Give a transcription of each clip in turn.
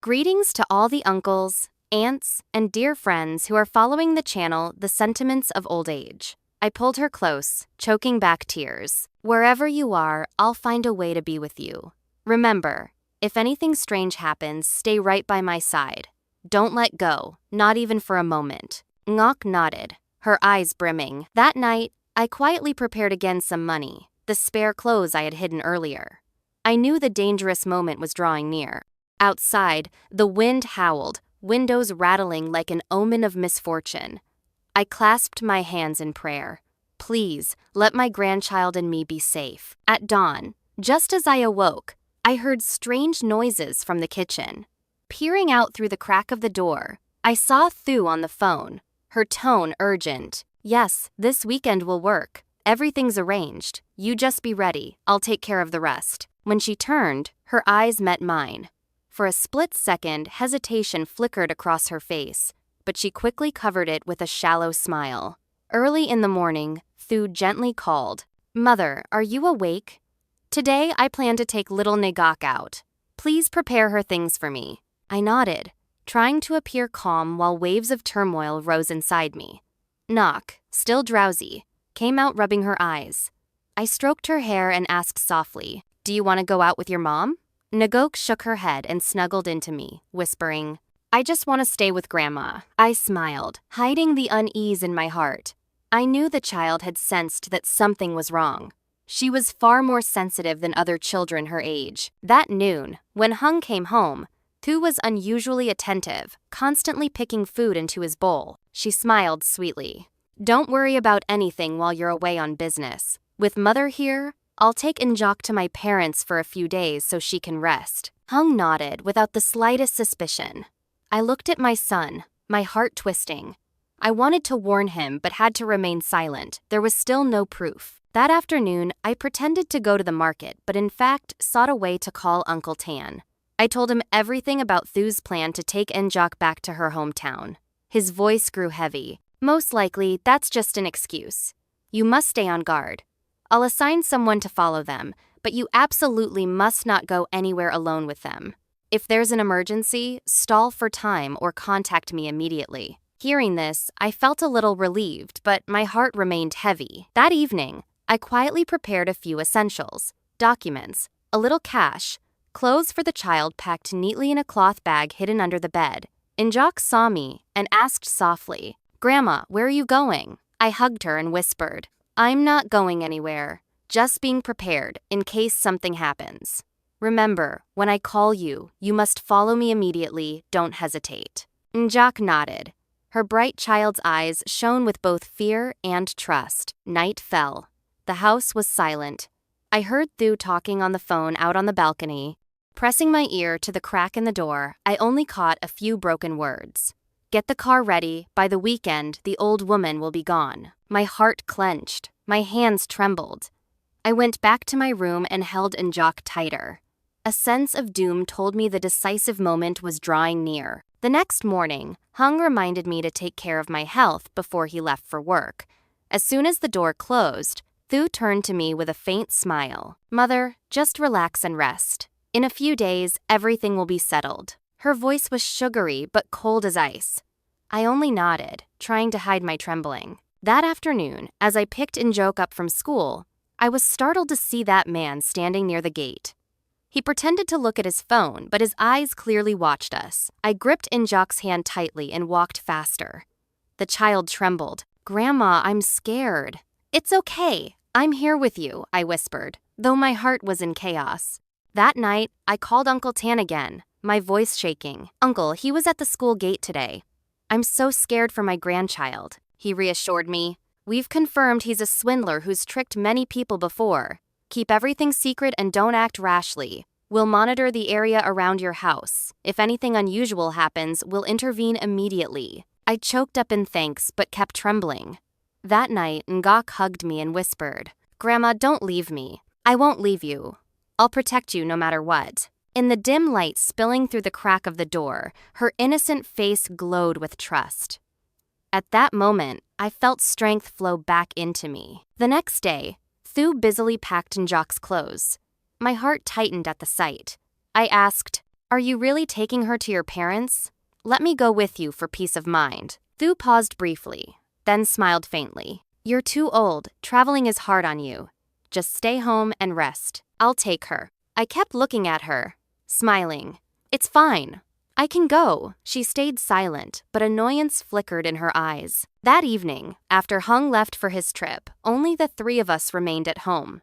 Greetings to all the uncles, aunts, and dear friends who are following the channel The Sentiments of Old Age. I pulled her close, choking back tears. Wherever you are, I'll find a way to be with you. Remember, if anything strange happens, stay right by my side. Don't let go, not even for a moment. Ngok nodded, her eyes brimming. That night, I quietly prepared again some money, the spare clothes I had hidden earlier. I knew the dangerous moment was drawing near. Outside, the wind howled, windows rattling like an omen of misfortune. I clasped my hands in prayer. Please, let my grandchild and me be safe. At dawn, just as I awoke, I heard strange noises from the kitchen. Peering out through the crack of the door, I saw Thu on the phone, her tone urgent. Yes, this weekend will work. Everything's arranged. You just be ready. I'll take care of the rest. When she turned, her eyes met mine. For a split second, hesitation flickered across her face, but she quickly covered it with a shallow smile. Early in the morning, Thu gently called, "Mother, are you awake? Today I plan to take little Nagak out. Please prepare her things for me." I nodded, trying to appear calm while waves of turmoil rose inside me. Nok, still drowsy, came out rubbing her eyes. I stroked her hair and asked softly, "Do you want to go out with your mom?" Nagok shook her head and snuggled into me, whispering, "I just want to stay with Grandma." I smiled, hiding the unease in my heart. I knew the child had sensed that something was wrong. She was far more sensitive than other children her age. That noon, when Hung came home, Thu was unusually attentive, constantly picking food into his bowl. She smiled sweetly. "Don't worry about anything while you're away on business. With Mother here, I'll take Njok to my parents for a few days so she can rest." Hung nodded without the slightest suspicion. I looked at my son, my heart twisting. I wanted to warn him but had to remain silent. There was still no proof. That afternoon, I pretended to go to the market but in fact sought a way to call Uncle Tan. I told him everything about Thu's plan to take Njok back to her hometown. His voice grew heavy. "Most likely, that's just an excuse. You must stay on guard. I'll assign someone to follow them, but you absolutely must not go anywhere alone with them. If there's an emergency, stall for time or contact me immediately." Hearing this, I felt a little relieved, but my heart remained heavy. That evening, I quietly prepared a few essentials, documents, a little cash, clothes for the child packed neatly in a cloth bag hidden under the bed. Njok saw me and asked softly, "Grandma, where are you going?" I hugged her and whispered, "I'm not going anywhere, just being prepared in case something happens. Remember, when I call you, you must follow me immediately, don't hesitate." Njok nodded. Her bright child's eyes shone with both fear and trust. Night fell. The house was silent. I heard Thu talking on the phone out on the balcony. Pressing my ear to the crack in the door, I only caught a few broken words. "Get the car ready. By the weekend, the old woman will be gone." My heart clenched. My hands trembled. I went back to my room and held Njok tighter. A sense of doom told me the decisive moment was drawing near. The next morning, Hung reminded me to take care of my health before he left for work. As soon as the door closed, Thu turned to me with a faint smile. "Mother, just relax and rest. In a few days, everything will be settled." Her voice was sugary but cold as ice. I only nodded, trying to hide my trembling. That afternoon, as I picked Njok up from school, I was startled to see that man standing near the gate. He pretended to look at his phone, but his eyes clearly watched us. I gripped Njok's hand tightly and walked faster. The child trembled. "Grandma, I'm scared." "It's okay. I'm here with you," I whispered, though my heart was in chaos. That night, I called Uncle Tan again, my voice shaking. "Uncle, he was at the school gate today. I'm so scared for my grandchild," he reassured me. "We've confirmed he's a swindler who's tricked many people before. Keep everything secret and don't act rashly. We'll monitor the area around your house. If anything unusual happens, we'll intervene immediately." I choked up in thanks but kept trembling. That night, Ngok hugged me and whispered, "Grandma, don't leave me. I won't leave you. I'll protect you no matter what." In the dim light spilling through the crack of the door, her innocent face glowed with trust. At that moment, I felt strength flow back into me. The next day, Thu busily packed Njok's clothes. My heart tightened at the sight. I asked, Are you really taking her to your parents? Let me go with you for peace of mind. Thu paused briefly, then smiled faintly. You're too old, traveling is hard on you. Just stay home and rest. I'll take her. I kept looking at her, smiling. It's fine. I can go. She stayed silent, but annoyance flickered in her eyes. That evening, after Hung left for his trip, only the three of us remained at home.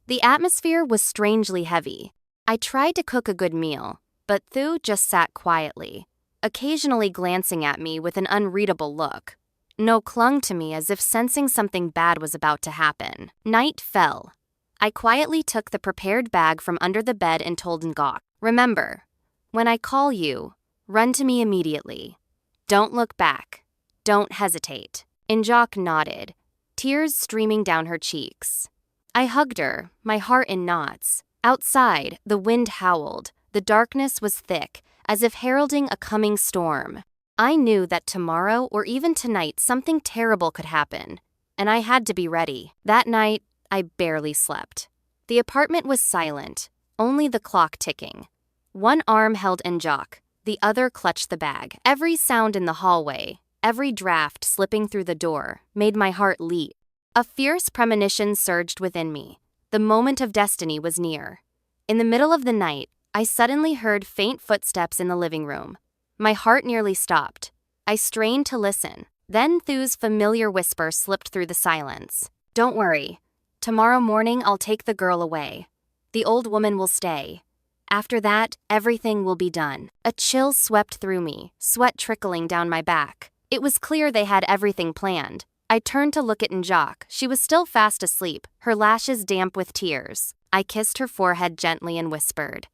The atmosphere was strangely heavy. I tried to cook a good meal, but Thu just sat quietly, occasionally glancing at me with an unreadable look. No clung to me as if sensing something bad was about to happen. Night fell. I quietly took the prepared bag from under the bed and told Ngok, remember, when I call you, run to me immediately. Don't look back. Don't hesitate. Njok nodded, tears streaming down her cheeks. I hugged her, my heart in knots. Outside, the wind howled. The darkness was thick, as if heralding a coming storm. I knew that tomorrow or even tonight something terrible could happen, and I had to be ready. That night, I barely slept. The apartment was silent, only the clock ticking. One arm held Njok, the other clutched the bag. Every sound in the hallway, every draft slipping through the door, made my heart leap. A fierce premonition surged within me. The moment of destiny was near. In the middle of the night, I suddenly heard faint footsteps in the living room. My heart nearly stopped. I strained to listen. Then Thu's familiar whisper slipped through the silence. Don't worry. Tomorrow morning I'll take the girl away. The old woman will stay. After that, everything will be done. A chill swept through me, sweat trickling down my back. It was clear they had everything planned. I turned to look at Njok. She was still fast asleep, her lashes damp with tears. I kissed her forehead gently and whispered,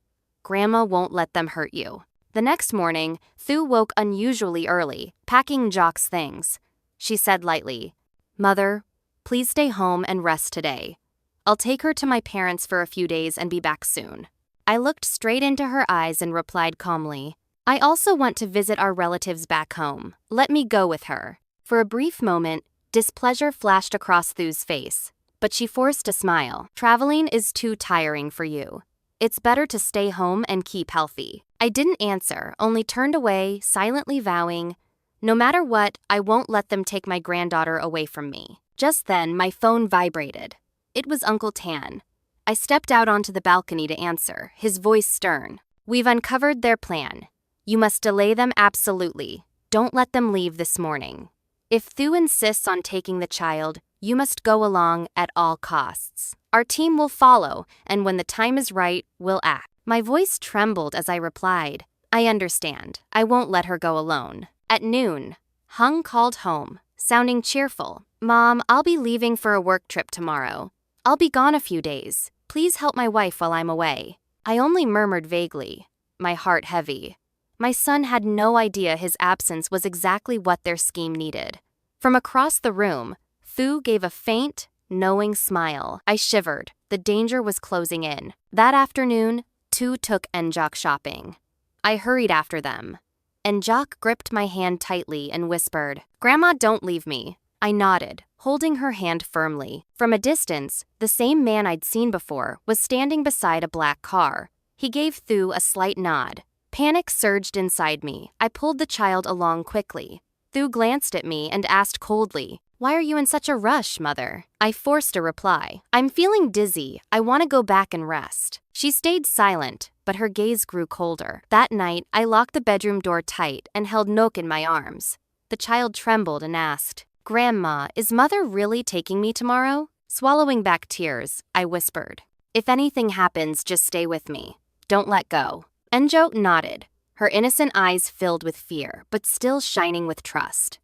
Grandma won't let them hurt you. The next morning, Thu woke unusually early, packing Njok's things. She said lightly, Mother, please stay home and rest today. I'll take her to my parents for a few days and be back soon. I looked straight into her eyes and replied calmly, I also want to visit our relatives back home. Let me go with her. For a brief moment, displeasure flashed across Thu's face, but she forced a smile. Traveling is too tiring for you. It's better to stay home and keep healthy. I didn't answer, only turned away, silently vowing, no matter what, I won't let them take my granddaughter away from me. Just then, my phone vibrated. It was Uncle Tan. I stepped out onto the balcony to answer, his voice stern. We've uncovered their plan. You must delay them absolutely. Don't let them leave this morning. If Thu insists on taking the child, you must go along at all costs. Our team will follow, and when the time is right, we'll act. My voice trembled as I replied, I understand. I won't let her go alone. At noon, Hung called home, sounding cheerful. Mom, I'll be leaving for a work trip tomorrow. I'll be gone a few days. Please help my wife while I'm away. I only murmured vaguely, my heart heavy. My son had no idea his absence was exactly what their scheme needed. From across the room, Thu gave a faint, knowing smile. I shivered. The danger was closing in. That afternoon, Thu took Njok shopping. I hurried after them. Njok gripped my hand tightly and whispered, Grandma, don't leave me. I nodded, holding her hand firmly. From a distance, the same man I'd seen before was standing beside a black car. He gave Thu a slight nod. Panic surged inside me. I pulled the child along quickly. Thu glanced at me and asked coldly, Why are you in such a rush, Mother? I forced a reply. I'm feeling dizzy. I want to go back and rest. She stayed silent, but her gaze grew colder. That night, I locked the bedroom door tight and held Nok in my arms. The child trembled and asked, Grandma, is Mother really taking me tomorrow? Swallowing back tears, I whispered, If anything happens, just stay with me. Don't let go. Njok nodded, her innocent eyes filled with fear, but still shining with trust.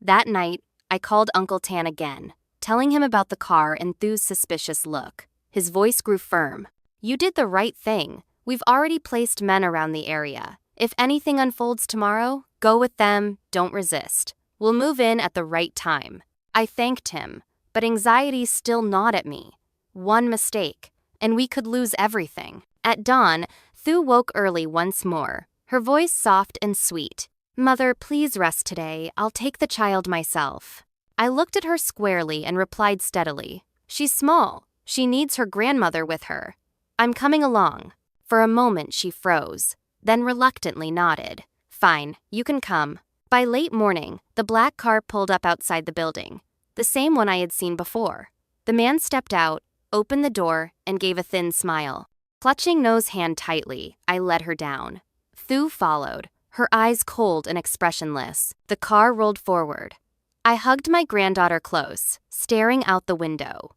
That night, I called Uncle Tan again, telling him about the car and Thu's suspicious look. His voice grew firm. You did the right thing. We've already placed men around the area. If anything unfolds tomorrow, go with them, don't resist. We'll move in at the right time. I thanked him, but anxiety still gnawed at me. One mistake, and we could lose everything. At dawn, Thu woke early once more, her voice soft and sweet. Mother, please rest today. I'll take the child myself. I looked at her squarely and replied steadily. She's small. She needs her grandmother with her. I'm coming along. For a moment, she froze. then reluctantly nodded. Fine, you can come. By late morning, the black car pulled up outside the building, the same one I had seen before. The man stepped out, opened the door, and gave a thin smile. Clutching No's hand tightly, I led her down. Thu followed, her eyes cold and expressionless. The car rolled forward. I hugged my granddaughter close, staring out the window.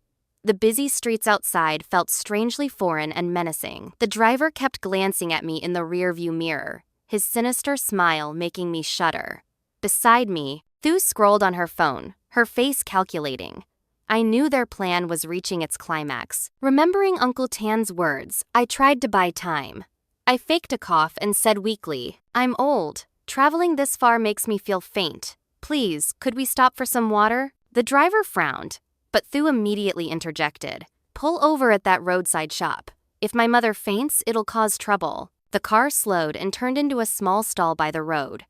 The busy streets outside felt strangely foreign and menacing. The driver kept glancing at me in the rearview mirror, his sinister smile making me shudder. Beside me, Thu scrolled on her phone, her face calculating. I knew their plan was reaching its climax. Remembering Uncle Tan's words, I tried to buy time. I faked a cough and said weakly, "I'm old. Traveling this far makes me feel faint. Please, could we stop for some water?" The driver frowned, but Thu immediately interjected. "Pull over at that roadside shop. If my mother faints, it'll cause trouble." The car slowed and turned into a small stall by the road.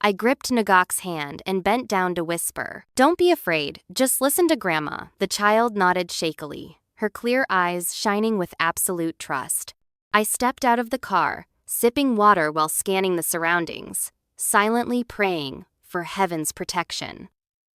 I gripped Nagak's hand and bent down to whisper, "Don't be afraid, just listen to Grandma." The child nodded shakily, her clear eyes shining with absolute trust. I stepped out of the car, sipping water while scanning the surroundings, silently praying for heaven's protection.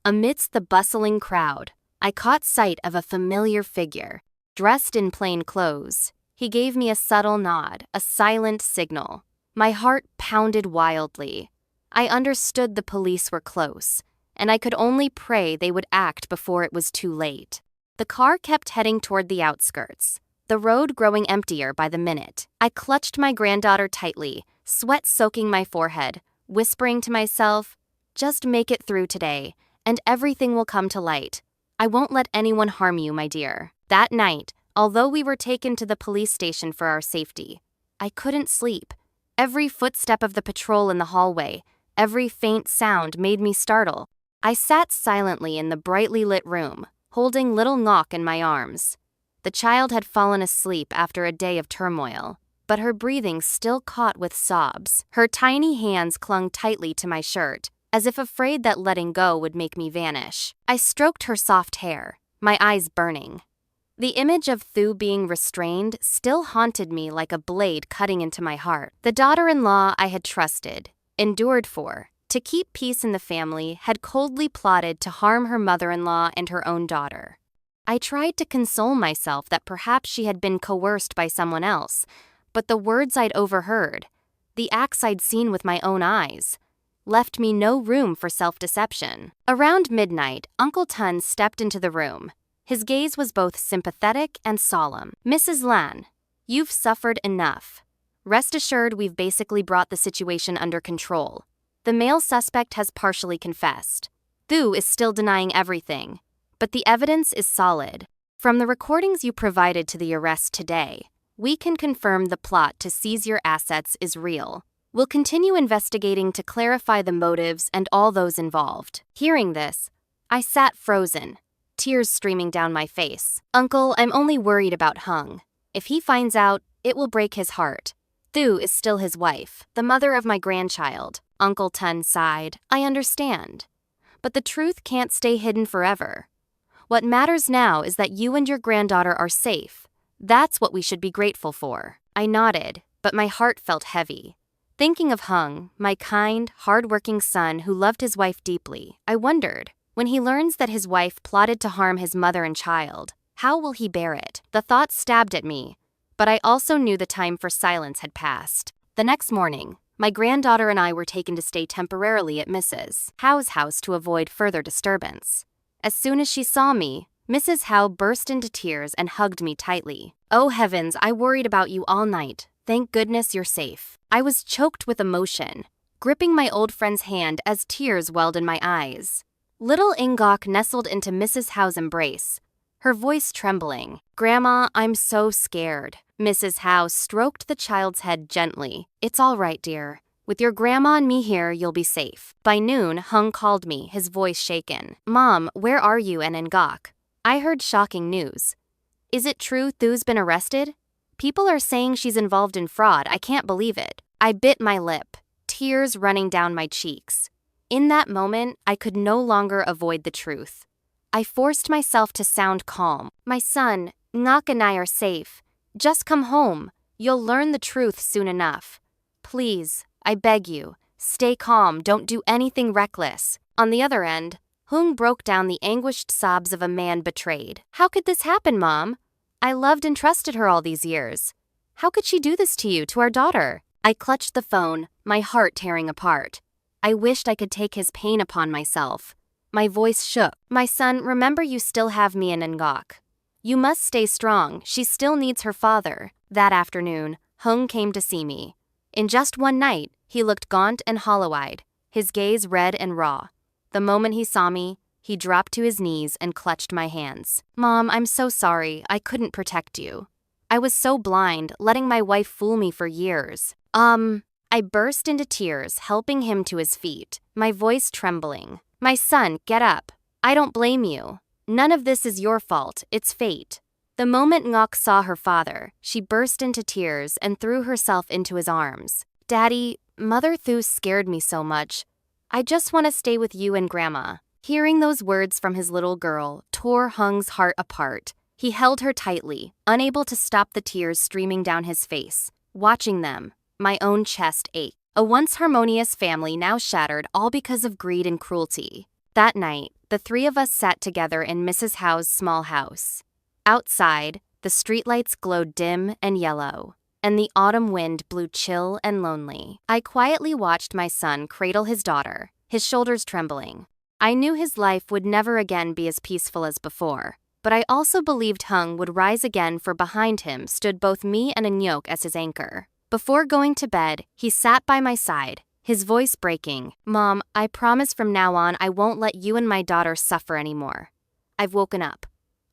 Amidst the bustling crowd, I caught sight of a familiar figure, dressed in plain clothes. He gave me a subtle nod, a silent signal. My heart pounded wildly. I understood the police were close, and I could only pray they would act before it was too late. The car kept heading toward the outskirts, the road growing emptier by the minute. I clutched my granddaughter tightly, sweat soaking my forehead, whispering to myself, "Just make it through today, and everything will come to light. I won't let anyone harm you, my dear." That night, although we were taken to the police station for our safety, I couldn't sleep. Every footstep of the patrol in the hallway, every faint sound made me startle. I sat silently in the brightly lit room, holding little Ngok in my arms. The child had fallen asleep after a day of turmoil, but her breathing still caught with sobs. Her tiny hands clung tightly to my shirt, as if afraid that letting go would make me vanish. I stroked her soft hair, my eyes burning. The image of Thu being restrained still haunted me like a blade cutting into my heart. The daughter-in-law I had trusted, endured for, to keep peace in the family, had coldly plotted to harm her mother-in-law and her own daughter. I tried to console myself that perhaps she had been coerced by someone else, but the words I'd overheard, the acts I'd seen with my own eyes, left me no room for self-deception. Around midnight, Uncle Tun stepped into the room. His gaze was both sympathetic and solemn. "Mrs. Lan, you've suffered enough. Rest assured we've basically brought the situation under control. The male suspect has partially confessed. Thu is still denying everything, but the evidence is solid. From the recordings you provided to the arrest today, we can confirm the plot to seize your assets is real. We'll continue investigating to clarify the motives and all those involved." Hearing this, I sat frozen, tears streaming down my face. "Uncle, I'm only worried about Hung. If he finds out, it will break his heart. Thu is still his wife, the mother of my grandchild." Uncle Tun sighed. "I understand. But the truth can't stay hidden forever. What matters now is that you and your granddaughter are safe. That's what we should be grateful for." I nodded, but my heart felt heavy. Thinking of Hung, my kind, hard-working son who loved his wife deeply, I wondered, when he learns that his wife plotted to harm his mother and child, how will he bear it? The thought stabbed at me, but I also knew the time for silence had passed. The next morning, my granddaughter and I were taken to stay temporarily at Mrs. Howe's house to avoid further disturbance. As soon as she saw me, Mrs. Howe burst into tears and hugged me tightly. "Oh heavens, I worried about you all night. Thank goodness you're safe." I was choked with emotion, gripping my old friend's hand as tears welled in my eyes. Little Ingok nestled into Mrs. Howe's embrace, her voice trembling. "Grandma, I'm so scared." Mrs. Howe stroked the child's head gently. "It's all right, dear. With your grandma and me here, you'll be safe." By noon, Hung called me, his voice shaken. "Mom, where are you and Ngok? I heard shocking news. Is it true Thu's been arrested? People are saying she's involved in fraud. I can't believe it." I bit my lip, tears running down my cheeks. In that moment, I could no longer avoid the truth. I forced myself to sound calm. "My son, Ngok and I are safe. Just come home. You'll learn the truth soon enough. Please, I beg you, stay calm, don't do anything reckless. On the other end, Hung broke down the anguished sobs of a man betrayed. How could this happen, Mom? I loved and trusted her all these years. How could she do this to you, to our daughter? I clutched the phone, my heart tearing apart. I wished I could take his pain upon myself. My voice shook. My son, remember you still have me and Ngok. You must stay strong, she still needs her father. That afternoon, Hung came to see me. In just one night, he looked gaunt and hollow-eyed, his gaze red and raw. The moment he saw me, he dropped to his knees and clutched my hands. Mom, I'm so sorry, I couldn't protect you. I was so blind, letting my wife fool me for years. I burst into tears, helping him to his feet, my voice trembling. My son, get up. I don't blame you. None of this is your fault, it's fate. The moment Ngok saw her father, she burst into tears and threw herself into his arms. Daddy, Mother Thu scared me so much. I just want to stay with you and Grandma. Hearing those words from his little girl tore Hung's heart apart. He held her tightly, unable to stop the tears streaming down his face. Watching them, my own chest ached. A once harmonious family now shattered all because of greed and cruelty. That night, the three of us sat together in Mrs. Howe's small house. Outside, the streetlights glowed dim and yellow, and the autumn wind blew chill and lonely. I quietly watched my son cradle his daughter, his shoulders trembling. I knew his life would never again be as peaceful as before, but I also believed Hung would rise again, for behind him stood both me and Anyok as his anchor. Before going to bed, he sat by my side, his voice breaking. Mom, I promise from now on I won't let you and my daughter suffer anymore. I've woken up.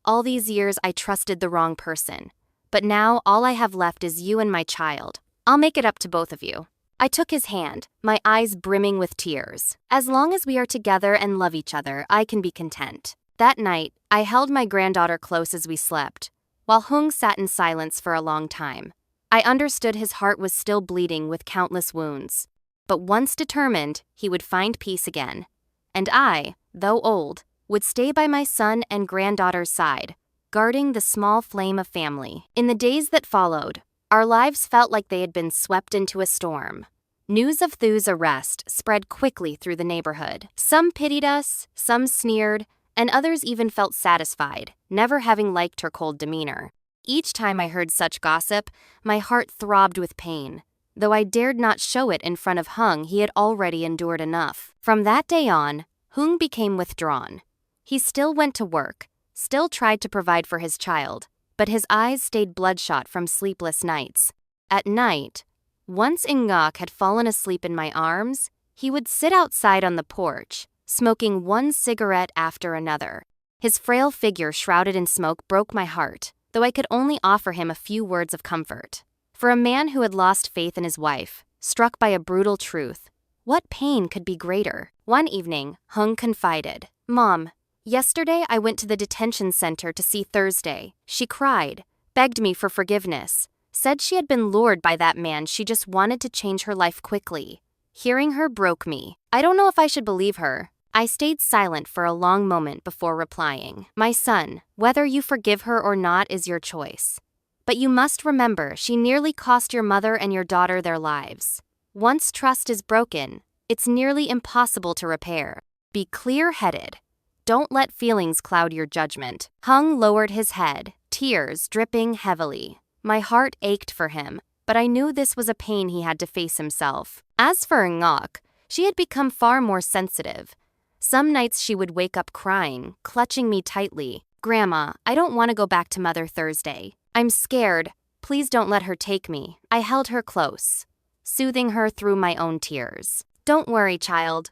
All these years I trusted the wrong person, but now all I have left is you and my child. I'll make it up to both of you. I took his hand, my eyes brimming with tears. As long as we are together and love each other, I can be content. That night, I held my granddaughter close as we slept, while Hung sat in silence for a long time. I understood his heart was still bleeding with countless wounds, but once determined, he would find peace again. And I, though old, would stay by my son and granddaughter's side, guarding the small flame of family. In the days that followed, our lives felt like they had been swept into a storm. News of Thu's arrest spread quickly through the neighborhood. Some pitied us, some sneered, and others even felt satisfied, never having liked her cold demeanor. Each time I heard such gossip, my heart throbbed with pain. Though I dared not show it in front of Hung, he had already endured enough. From that day on, Hung became withdrawn. He still went to work, still tried to provide for his child, but his eyes stayed bloodshot from sleepless nights. At night, once Ngok had fallen asleep in my arms, he would sit outside on the porch, smoking one cigarette after another. His frail figure shrouded in smoke broke my heart, though I could only offer him a few words of comfort. For a man who had lost faith in his wife, struck by a brutal truth, what pain could be greater? One evening, Hung confided, Mom, yesterday I went to the detention center to see Thursday. She cried, begged me for forgiveness, said she had been lured by that man, she just wanted to change her life quickly. Hearing her broke me. I don't know if I should believe her. I stayed silent for a long moment before replying. My son, whether you forgive her or not is your choice. But you must remember she nearly cost your mother and your daughter their lives. Once trust is broken, it's nearly impossible to repair. Be clear-headed. Don't let feelings cloud your judgment. Hung lowered his head, tears dripping heavily. My heart ached for him, but I knew this was a pain he had to face himself. As for Ngok, she had become far more sensitive. Some nights she would wake up crying, clutching me tightly. Grandma, I don't want to go back to Mother Thursday. I'm scared. Please don't let her take me. I held her close, soothing her through my own tears. Don't worry, child.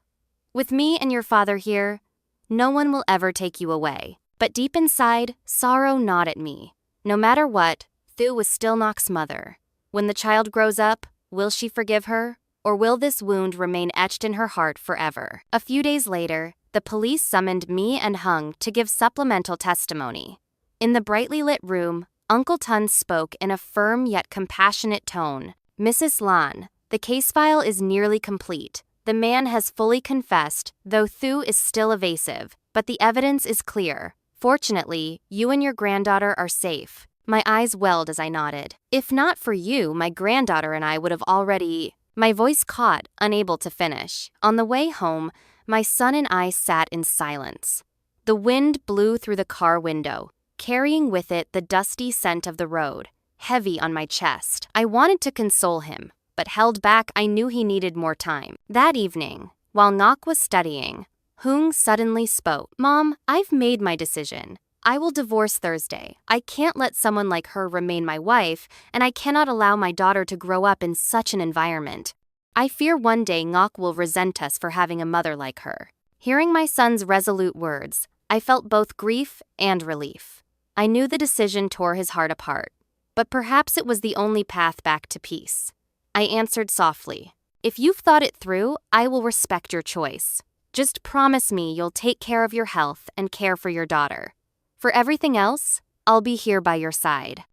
With me and your father here, no one will ever take you away. But deep inside, sorrow gnawed at me. No matter what, Thu was still Ngok's mother. When the child grows up, will she forgive her? Or will this wound remain etched in her heart forever? A few days later, the police summoned me and Hung to give supplemental testimony. In the brightly lit room, Uncle Tun spoke in a firm yet compassionate tone. Mrs. Lan, the case file is nearly complete. The man has fully confessed, though Thu is still evasive, but the evidence is clear. Fortunately, you and your granddaughter are safe. My eyes welled as I nodded. If not for you, my granddaughter and I would have already... My voice caught, unable to finish. On the way home, my son and I sat in silence. The wind blew through the car window, carrying with it the dusty scent of the road, heavy on my chest. I wanted to console him, but held back. I knew he needed more time. That evening, while Ngok was studying, Hung suddenly spoke. "Mom, I've made my decision. I will divorce Thursday. I can't let someone like her remain my wife, and I cannot allow my daughter to grow up in such an environment. I fear one day Ngok will resent us for having a mother like her." Hearing my son's resolute words, I felt both grief and relief. I knew the decision tore his heart apart, but perhaps it was the only path back to peace. I answered softly, "If you've thought it through, I will respect your choice. Just promise me you'll take care of your health and care for your daughter. For everything else, I'll be here by your side."